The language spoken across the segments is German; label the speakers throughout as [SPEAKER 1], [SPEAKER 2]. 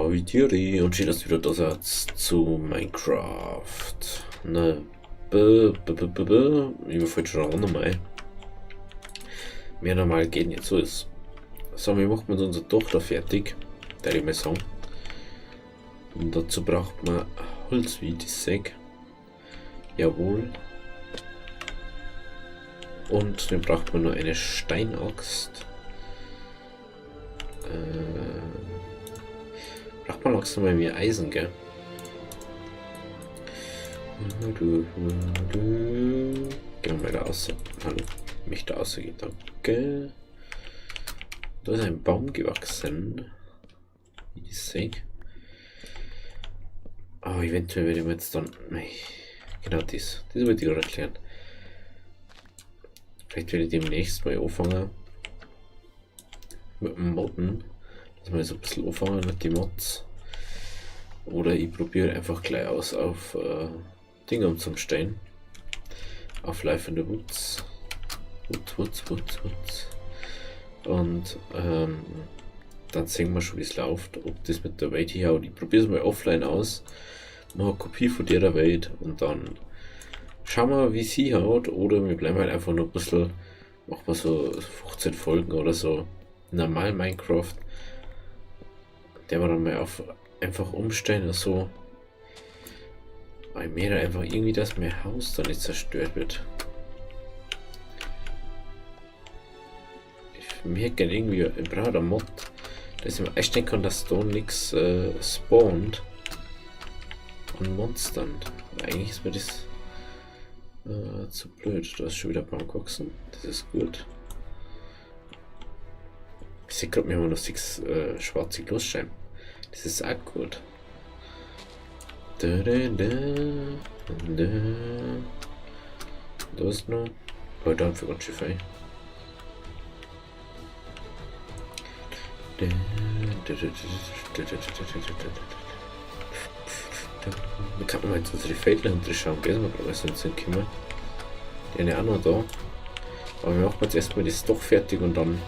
[SPEAKER 1] Ahoi Thierry und schön, dass du wieder da seid zu Minecraft. Na, ich wollte schon eine Runde mal. Mehr normal geht nicht so ist. So, wir machen mit unserer Tochter fertig, der ich mal sagen. Und dazu braucht man Holz wie die Säge. Jawohl. Und dann braucht man nur eine Steinaxt. Braucht man langsam mal mehr Eisen, gell? Gehen wir mal da raus. Hallo, mich da rausgehen, danke. Da ist ein Baum gewachsen. Wie die Säge. Aber eventuell werde ich mir jetzt dann. Genau das wollte ich gerade erklären. Vielleicht werde ich demnächst mal anfangen mit dem Modden. Dass wir so ein bisschen anfangen mit den Mods. Oder ich probiere einfach gleich aus auf Dinge umzustellen. Auf Life in the Woods. Woods. Und dann sehen wir schon, wie es läuft. Ob das mit der Welt hier haut. Ich probiere es mal offline aus. Mache eine Kopie von der Welt und dann schauen wir, wie sie haut. Oder wir bleiben halt einfach nur ein bisschen, machen wir so 15 Folgen oder so. Normal Minecraft. Der wir dann mal auf einfach umstellen oder so. Weil mir einfach irgendwie, dass mein Haus da nicht zerstört wird. Ich merke irgendwie, ich brauche einen Mod, dass ich mir einstellen kann, dass da nichts spawnt an Monstern. Eigentlich ist mir das zu blöd. Da ist schon wieder ein Baum gewachsen. Das ist gut. Ich sehe gerade, wir haben noch 6 schwarze Glossscheiben. Das ist auch gut. Da ist noch. Oh, da für ganz schön viel. Da kann man jetzt unsere Felder hinterschauen, gell? Wir brauchen sonst nicht kommen. Die sind ja auch noch da. Aber wir machen jetzt erstmal das doch fertig und dann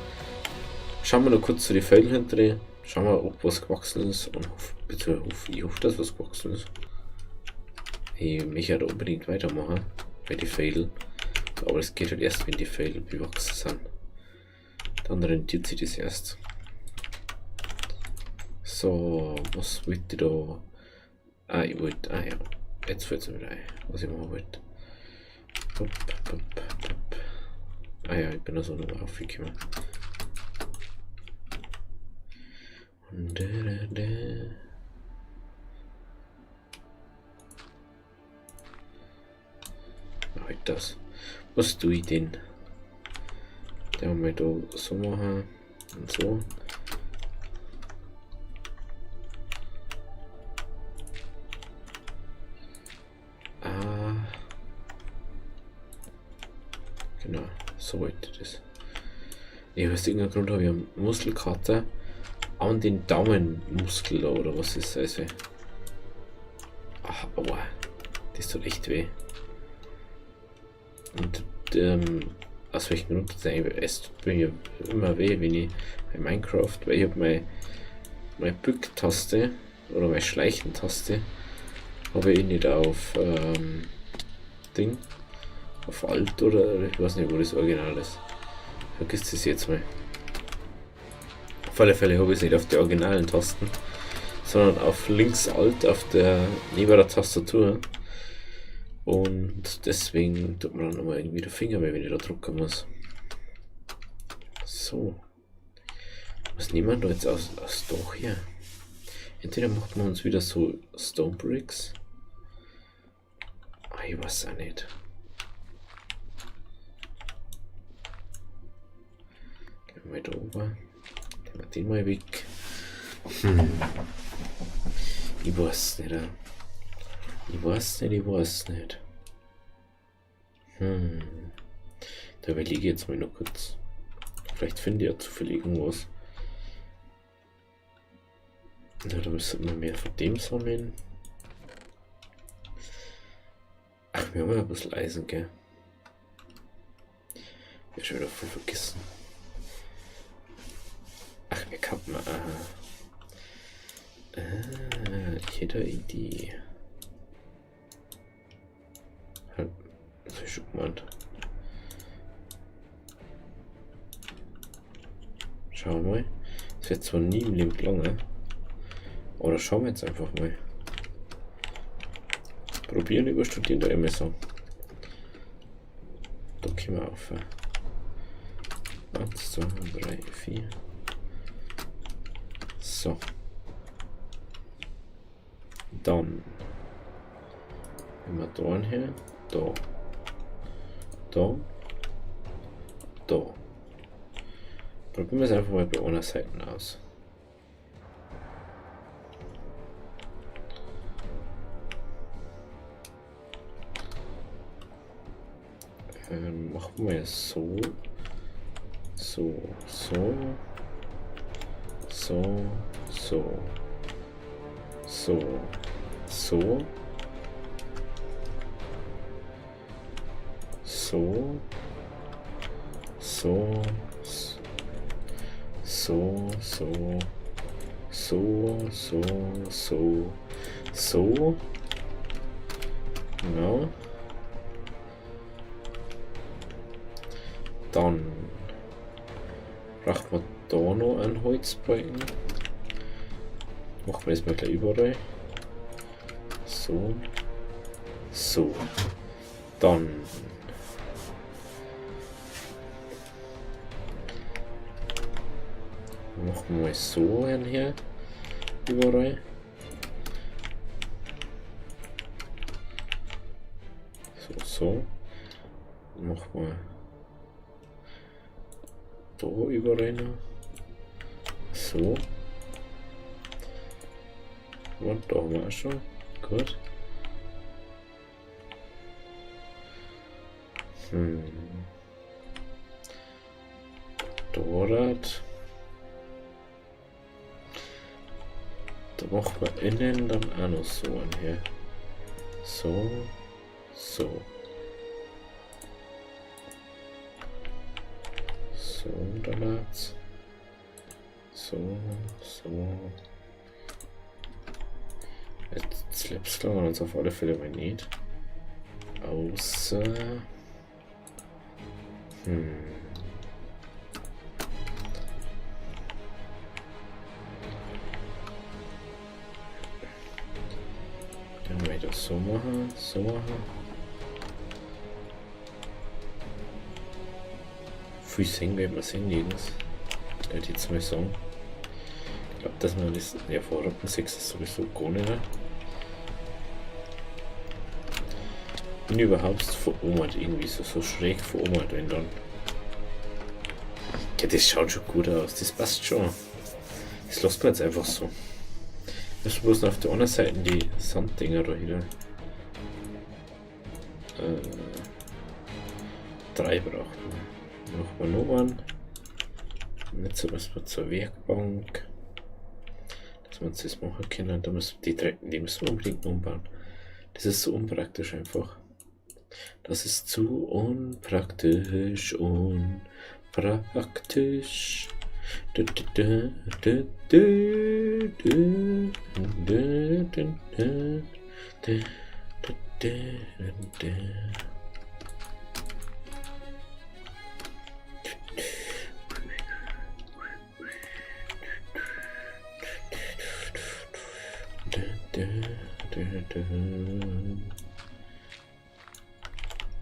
[SPEAKER 1] schauen wir noch kurz zu den Feldern hinterher. Schauen wir, ob was gewachsen ist. Und ich hoffe, dass was gewachsen ist. Ich möchte halt unbedingt weitermachen bei den Feldern. Aber es geht halt erst, wenn die Felder bewachsen sind. Dann rentiert sich das erst. So, was wollte ich da? Ich wollte. Ja. Jetzt fällt es mir wieder ein, was ich machen wollte. Ja, ich bin da so nochmal aufgekommen. Halt das. Was tue ich denn? Der haben wir da so machen und so. Genau, so wollte ich das. Aus irgendeinem Grund habe ich eine Muskelkater an den Daumenmuskel oder was ist das? Also. Ach, aua. Das tut echt weh. Und aus welchem Grund das eigentlich es tut mir immer weh, wenn ich bei Minecraft, weil ich habe meine Bück-Taste oder meine Schleichen-Taste habe ich nicht auf Ding, auf Alt oder ich weiß nicht, wo das Original ist. Vergiss das jetzt mal. Auf alle Fälle habe ich es nicht auf der originalen Tasten, sondern auf links Alt auf der neben der Tastatur. Und deswegen tut man dann nochmal irgendwie der Finger weh, wenn ich da drucken muss. So. Was nehmen wir da jetzt aus doch hier? Entweder macht man uns wieder so Stone Bricks. Ich weiß auch nicht. Gehen wir da oben. Nehmen wir den mal weg. Ich weiß nicht. Ich weiß nicht. Da überlege ich jetzt mal noch kurz. Vielleicht finde ich ja zufällig irgendwas. Ja, da müssen wir mehr von dem sammeln. Ach, wir haben ja ein bisschen Eisen, gell? Ich hab schon wieder voll vergessen. Ach, wir kappen. Ich hätte eine Idee. Halt, das hab ich schon gemeint. Schauen wir mal. Das wird zwar nie im Leben lange. Oder schauen wir jetzt einfach mal. Probieren, überstudieren, da immer so. Da können wir auf. 1, 2, 3, 4. So. Dann. Wenn wir da her. Da. Da. Da. Probieren wir es einfach mal bei einer Seite aus. Machen wir es so. So. So. So. So. So. So. So. So. So, so, so, so, so, so, genau. Dann braucht man da noch einen Holzbalken. Machen wir das mal gleich überall. So, so, dann machen wir mal so ein hier überall. So, so. Machen wir da überall noch. So. Und da haben wir auch schon. Gut. Dort. Da macht man innen dann auch noch so an hier. So, so. So, dann hat's. So, so. Jetzt Slipstone wir uns auf alle Fälle mal nicht. Außer. Dann werde ich das so machen, so machen. Viel singen werden wir sehen, nirgends. Ich werde jetzt mal sagen. Ich glaube, dass man das ja vor Rappen 6 ist sowieso gar nicht. Bin überhaupt veromert irgendwie, so schräg veromert, wenn dann. Ja, das schaut schon gut aus, das passt schon. Das lässt man jetzt einfach so. Das ist bloß noch auf der anderen Seite die Sanddinger da wieder. 3 braucht man. Machen wir noch einen. Jetzt müssen wir zur Werkbank. Dass wir uns das machen können. Da müssen die müssen wir unbedingt umbauen. Das ist so unpraktisch einfach. Das ist zu unpraktisch, unpraktisch.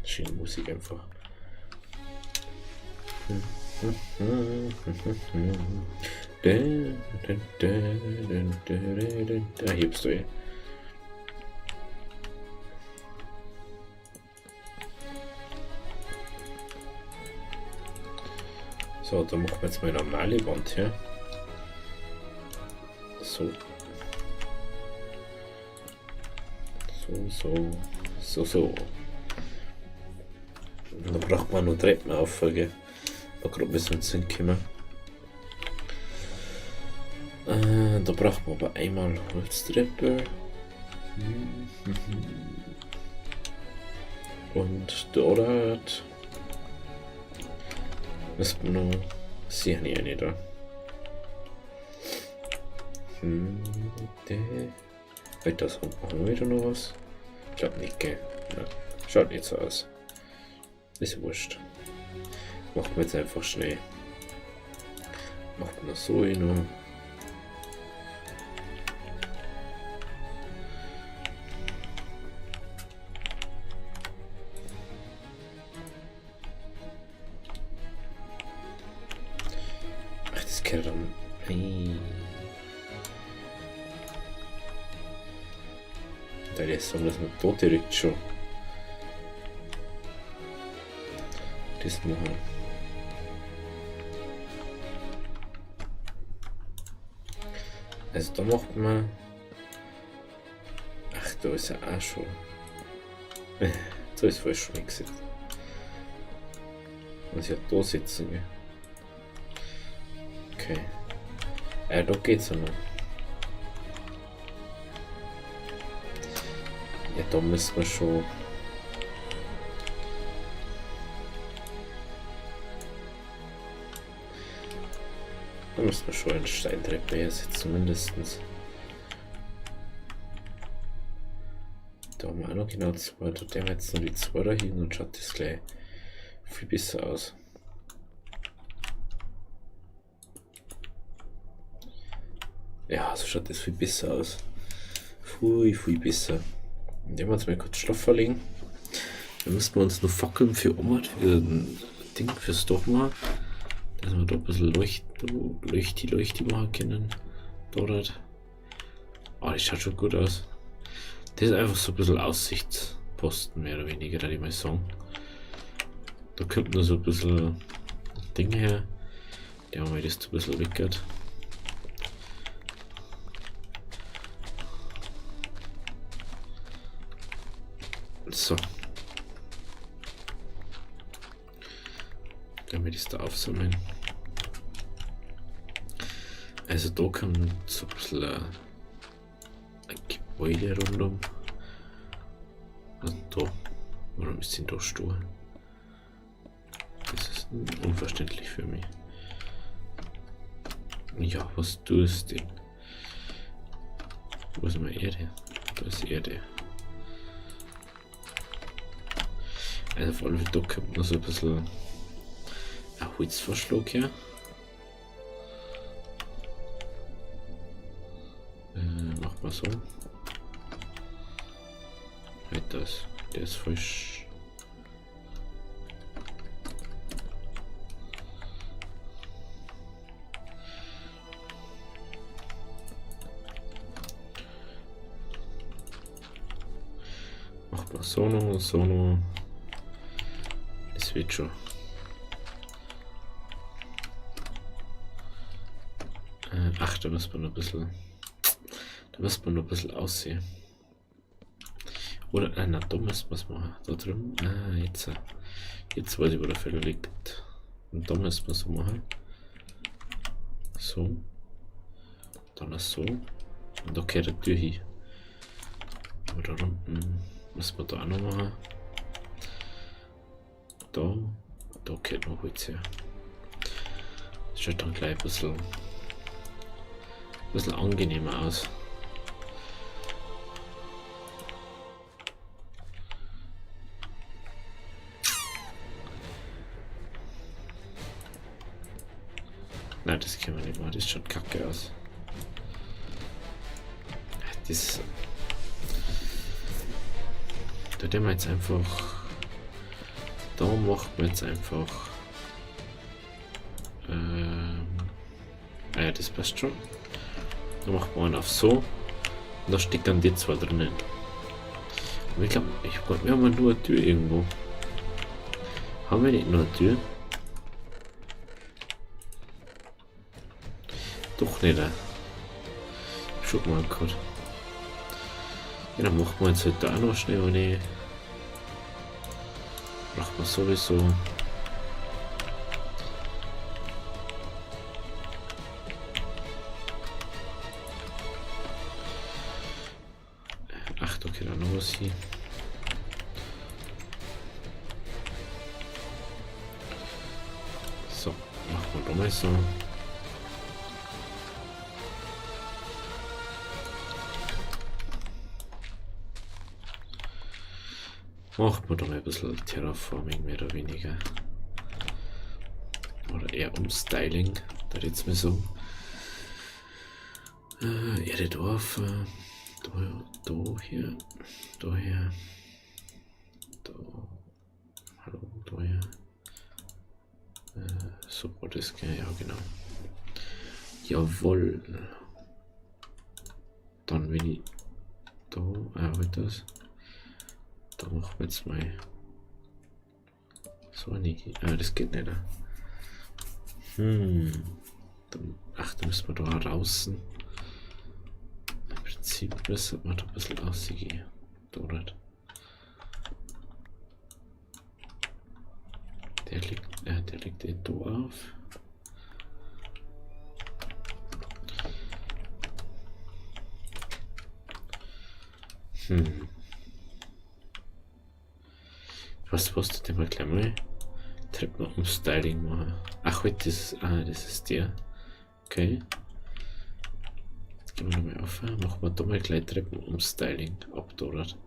[SPEAKER 1] Schöne Musik einfach. Da hebst du ihn. So, dann machen wir jetzt mal eine normale Wand her. So. So. Und da braucht man noch Treppenauffolge. Da gerade müssen wir uns hinkommen. Da braucht man aber einmal Holztreppe. Und dort müssen wir noch. Sehe ich nicht da. Weiter so, machen wir wieder noch was? Ich glaube nicht, gell? Ja. Schaut nicht so aus. Ist wurscht. Machen wir jetzt einfach schnell. Machen wir so noch. Ach, das kann dann. Da ist so, dass man tot direkt schon. Das machen. Also da macht man. Ach, da ist er auch schon. Da ist falsch schon gesetzt. Muss ja da sitzen. Gell? Okay. Da geht's ja noch. Ja, da müssen wir schon. Da müssen wir schon eine Steintreppe hersetzen, mindestens. Da haben wir auch noch genau zwei. Da haben wir jetzt noch die zwei da hin und schaut das gleich viel besser aus. Ja, so schaut das viel besser aus. Viel besser. Nehmen wir uns mal kurz Stoff verlegen. Dann müssen wir uns noch Fackeln für Oma, für ein Ding, fürs Dogma. Dass wir da ein bisschen Leuchti machen können. Dort. Oh, das schaut schon gut aus. Das ist einfach so ein bisschen Aussichtsposten, mehr oder weniger, da ich mal sagen. Da kommt nur so ein bisschen Ding her. Ja, weil das ein bisschen weggeht. So. Können wir das da aufsammeln. Also da kommt so ein bisschen ein Gebäude rundum. Und da. Warum ist denn da stehen? Das ist unverständlich für mich. Ja, was tust du denn? Wo ist meine Erde? Da ist Erde. Also vor allem da kommt noch so ein bisschen ein Holzverschlag her. Macht mal so. Halt das. Der ist falsch. Macht mal so noch, so noch. Das wird schon. Ach, da muss man noch ein bisschen. Da muss man noch ein bisschen aussehen. Oder, na, da muss man es machen. Da drüben. Ah, jetzt. Jetzt weiß ich, wo der Fehler liegt. Und da muss man so machen. So. Dann so. Und da gehört die Tür hin. Aber da unten muss man da auch noch machen. Da geht noch Holz her. Das schaut dann gleich ein bisschen angenehmer aus. Nein, das können wir nicht machen, das schaut kacke aus. Das. Da tun wir jetzt einfach. Da machen wir jetzt einfach. Ja, das passt schon. Da machen wir einen auf so. Und da steckt dann die zwei drinnen. Und ich glaube, wir haben nur eine Tür irgendwo. Haben wir nicht nur eine Tür? Doch nicht. Schau mal kurz. Ja, dann machen wir jetzt halt da auch noch schnell eine. Braucht man sowieso. Ach, da geht auch noch was hin. So, machen wir da mal so. Macht man doch mal ein bisschen Terraforming, mehr oder weniger. Oder eher Umstyling, da jetzt mir so. Erde Dorf, da hier, da hier, da, hallo, da hier. So war das, ja genau. Jawohl. Dann wenn ich da, halt das. Da machen wir jetzt mal so eine, das geht nicht. Dann, da müssen wir da draußen. Im Prinzip müssen wir da ein bisschen rausgehen. Dort. Der liegt da auf. Was du denn mal gleich mal Treppen umstyling machen? Ach, das ist der. Okay. Jetzt gehen wir nochmal auf. Machen wir da mal gleich Treppen umstyling ab dort.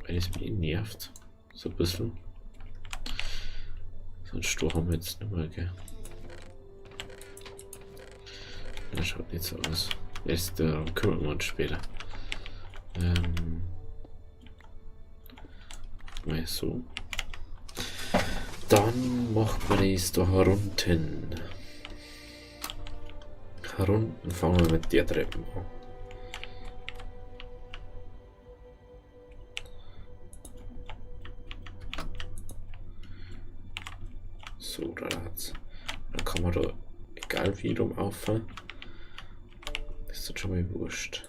[SPEAKER 1] Weil das mich nervt. So ein bisschen. Sonst haben wir jetzt nicht mehr, gell? Das schaut nicht so aus. Erst kümmern wir uns später. Mal so. Dann macht man das da herunten. Herunten fangen wir mit der Treppe an. So, da hat's. Dann kann man da, egal wie rum auffahren, das ist schon mal wurscht.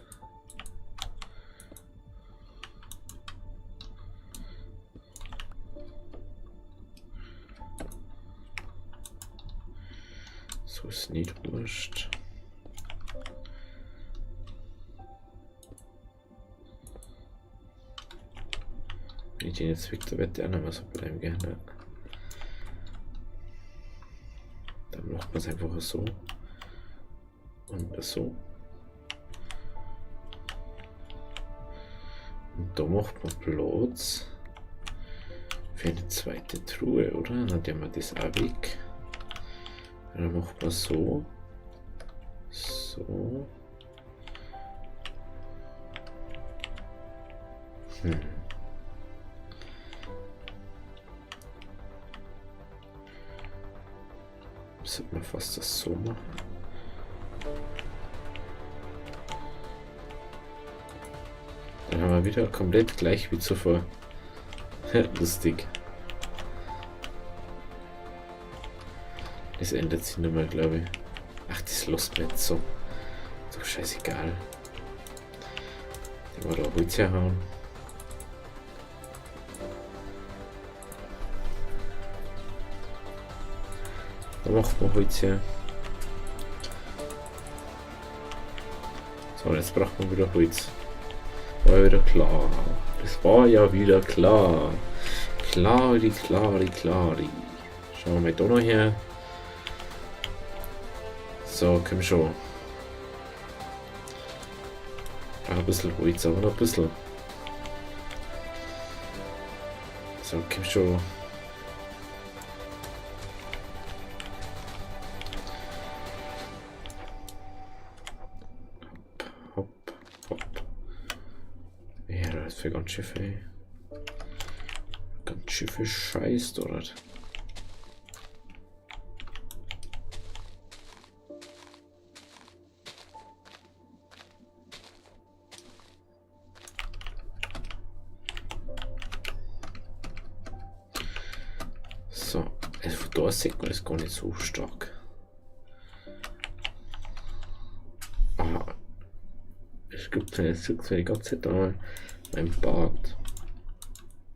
[SPEAKER 1] So ist nicht wurscht. Wenn ich den jetzt weg, da wird der auch noch mal so bleiben, gell? Dann macht man es einfach so. Und so. Und da macht man Platz für eine zweite Truhe, oder? Dann nehmen wir das auch weg. Dann macht man so. So. Sollte man fast das so machen. Dann haben wir wieder komplett gleich wie zuvor. Lustig. Das ändert sich nicht mehr, glaube ich. Ach, das lässt mir jetzt so. Doch scheißegal. Den wir da Holz herhauen. Da macht man Holz her. So, jetzt braucht man wieder Holz. War ja wieder klar. Das war ja wieder klar. Klari. Schauen wir mal da noch her. So, komm schon. Ein bisschen Holz, aber noch ein bisschen. So, komm schon. Hopp. Ja, das ist für ganz schön viel Scheiß dort. So, also von da sieht man das gar nicht so stark. Ah, es gibt jetzt die ganze Zeit einmal mein Bart.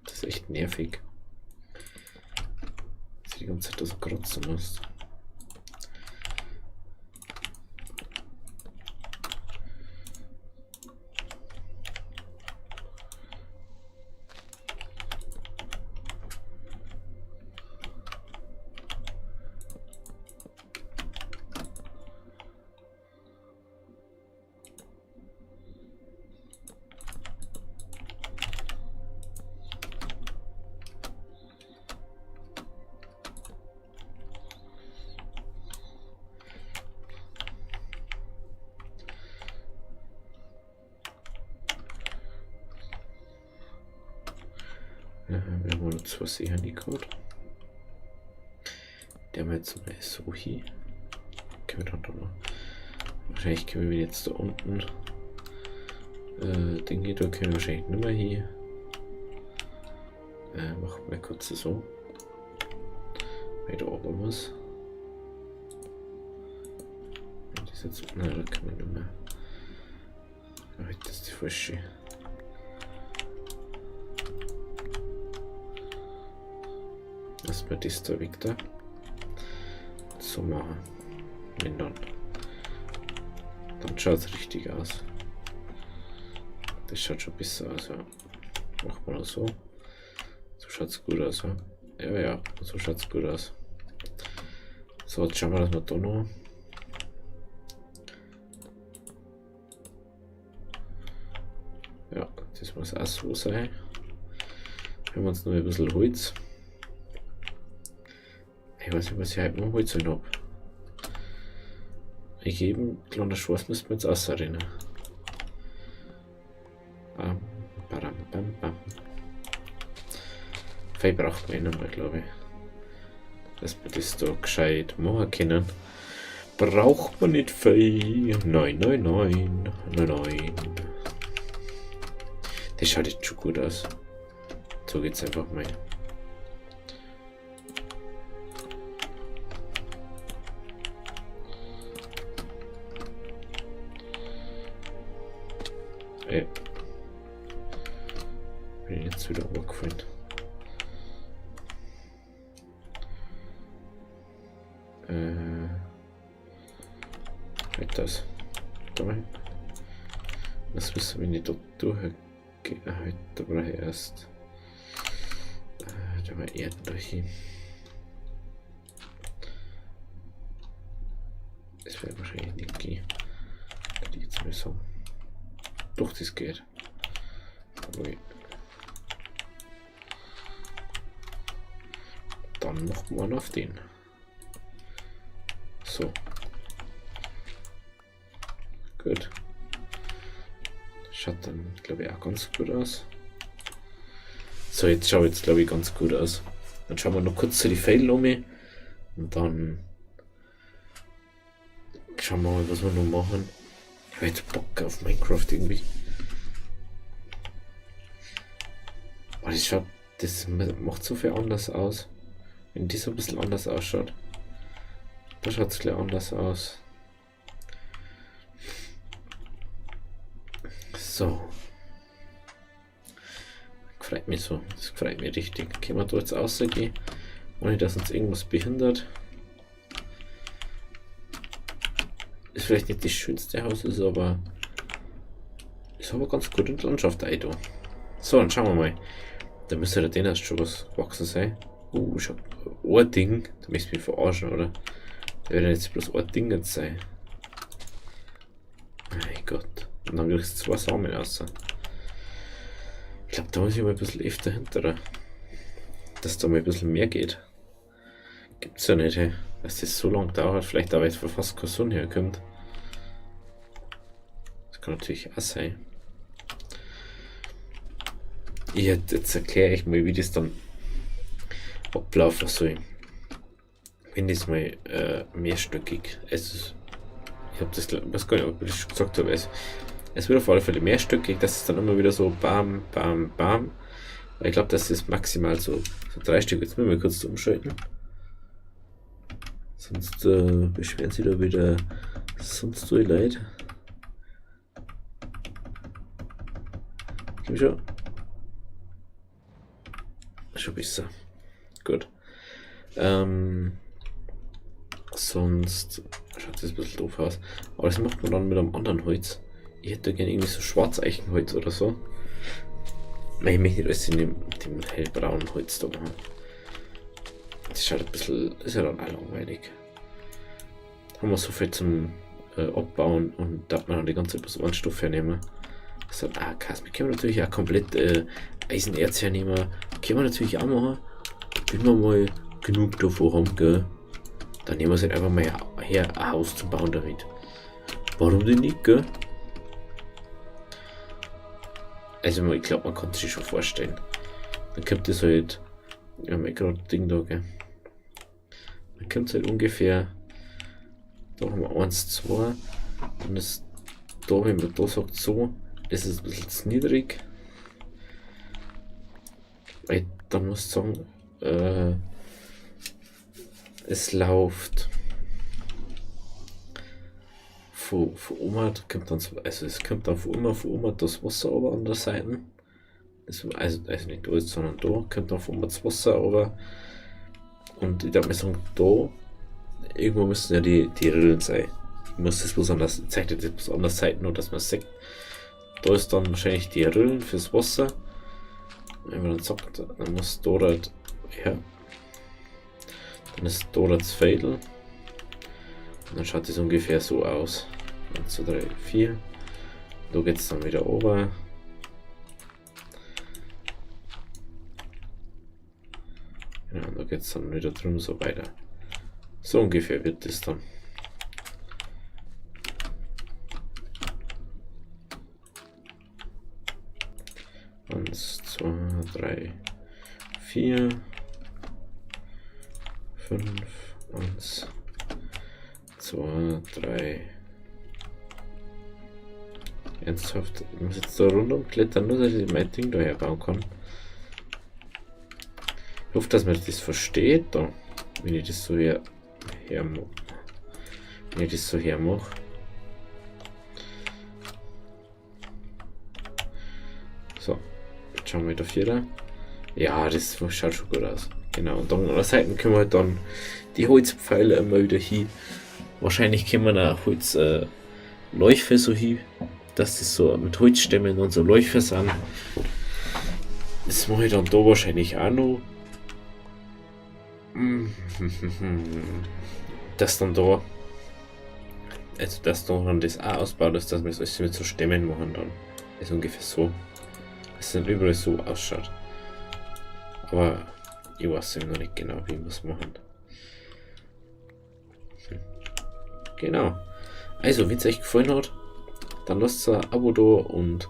[SPEAKER 1] Das ist echt nervig. Dass du die ganze Zeit das kratzen musst. Wir haben noch zwei sicher nicht gerade. Der haben jetzt mal so hier. Können wir dann noch. Wahrscheinlich können wir jetzt da unten. Dinge, da können wir wahrscheinlich nicht mehr hier. Machen wir kurz so. Weil da oben muss. Das jetzt. Nein, da können wir nicht mehr. Ach, das ist die falsche. Lass mal das da weg da. So machen. Wenn dann. Dann schaut es richtig aus. Das schaut schon besser aus, ja. Machen wir noch so. So schaut es gut aus, ja. Ja, so schaut es gut aus. So, jetzt schauen wir, dass wir da noch. Ja, das muss auch so sein. Haben wir uns noch ein bisschen Holz. Ich weiß nicht, was ich heute noch Holz habe. Ich gebe kleiner Schwarz müssen wir jetzt ausrennen. Bam, bam, bam, bam. Fei braucht man nicht mehr, glaube ich. Dass wir das da gescheit machen können. Braucht man nicht Fei. Nein, nein, nein. Nein, nein. Das schaut jetzt schon gut aus. So geht's einfach mal. Ja. Bin jetzt wieder angefallen. Halt das. Da mal hin. Das müssen wir nicht dort durchgehen. Halt, da brauche ich erst. Da war Erden durch hin. Das wäre wahrscheinlich nicht gehen. Kann ich jetzt mal sagen. Doch, das geht. Okay. Dann macht man auf den. So. Gut. Schaut dann, glaube ich, auch ganz gut aus. So, jetzt schaut jetzt, glaube ich, ganz gut aus. Dann schauen wir noch kurz zu die Pfeile um und dann schauen wir mal, was wir noch machen. Ich habe jetzt Bock auf Minecraft irgendwie. Aber das schaut, das macht so viel anders aus. Wenn die so ein bisschen anders ausschaut. Da schaut es gleich anders aus. So. Freut mich so. Das freut mich richtig. Können wir da jetzt rausgehen, ohne dass uns irgendwas behindert. Ist vielleicht nicht das schönste Haus, ist aber ganz gut in der Landschaft ein. So, dann schauen wir mal. Da müsste der den erst schon was gewachsen sein. Ich hab ein Ding. Da möchtest du mich verarschen, oder? Der wird jetzt bloß ein Ding jetzt sein. Mein Gott. Und dann kriegst du zwei Samen raus. Ich glaube, da muss ich mal ein bisschen öfter hinterher. Dass da mal ein bisschen mehr geht. Gibt's ja nicht, hey. Dass das so lange dauert. Vielleicht aber jetzt fast keine Sonne herkommt. Das kann natürlich auch sein. Jetzt erkläre ich mal, wie das dann ablaufen soll. Wenn das mal mehrstöckig ist. Ich habe das, weiß gar nicht, ob ich das schon gesagt habe. Es wird auf alle Fälle mehrstöckig, dass es dann immer wieder so bam, bam, bam. Aber ich glaube, dass das maximal so 3 Stück. Jetzt müssen wir kurz umschalten. Sonst beschweren sie da wieder sonst so Leid. Komm schon. Schon besser. Gut. Sonst schaut das ein bisschen doof aus. Aber das macht man dann mit einem anderen Holz. Ich hätte gerne irgendwie so Schwarzeichenholz oder so. Nein, ich möchte nicht alles in dem hellbraunen Holz da machen. Das schaut ein bisschen, ist ja dann auch langweilig. Haben wir so viel zum Abbauen und da hat man dann die ganze Anstoff hernehmen. So, Kasmi können wir natürlich auch komplett Eisenerz hernehmen. Können wir natürlich auch machen. Wenn wir mal genug davon haben, gell? Dann nehmen wir es halt einfach mal her, ein Haus zu bauen damit. Warum denn nicht, gell? Also ich glaube, man kann sich schon vorstellen. Dann kommt das halt, ja, mein gerade Ding da, gell. Dann kommt es halt ungefähr, da haben wir 1, 2, dann ist da, wenn man da sagt so, das ist ein bisschen zu niedrig. Weil dann muss ich sagen, es läuft von Oma, kommt dann, also es kommt dann von Oma das Wasser aber an der Seite. Also nicht da, sondern da kommt dann von Oma das Wasser aber. Und ich darf mir sagen, da irgendwo müssen ja die Rillen sein. Ich muss das besonders, zeichnet das besonders Seiten, nur dass man sieht. Da ist dann wahrscheinlich die Rillen fürs Wasser. Wenn man dann sagt, dann muss da halt, ja. Dann ist da das Fädel. Und dann schaut es ungefähr so aus. 1, 2, 3, 4. Da geht es dann wieder runter. Ja, und da geht es dann wieder drum so weiter. So ungefähr wird das dann. Eins, 2, 3, 4, 5, 1, 2, 3. Ernsthaft, ich muss jetzt da rundum klettern, nur dass ich mein Ding da herbauen kann. Ich hoffe, dass man das versteht, da, wenn ich das so hermache. So, jetzt schauen wir da wieder. Ja, das schaut schon gut aus. Genau, und dann an der Seite können wir halt dann die Holzpfeile immer wieder hin. Wahrscheinlich können wir auch Holzläufe so hin, dass das so mit Holzstämmen und so Läufe sind. Das mache ich dann da wahrscheinlich auch noch. Dass dann da, also dass da dann das auch ausbaut ist, dass wir das mit so Stämmen machen dann. Das ist ungefähr so. Dass es dann überall so ausschaut. Aber ich weiß noch nicht genau, wie wir es machen. Genau. Also, wenn es euch gefallen hat, dann lasst ein Abo da und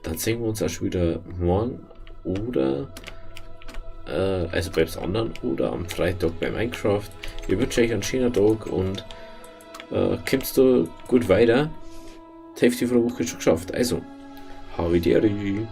[SPEAKER 1] dann sehen wir uns auch schon wieder morgen oder also beim anderen oder am Freitag bei Minecraft. Ich wünsche euch einen schönen Tag und kommst du gut weiter. Die Hälfte von der Woche schon geschafft. Also, Havideri.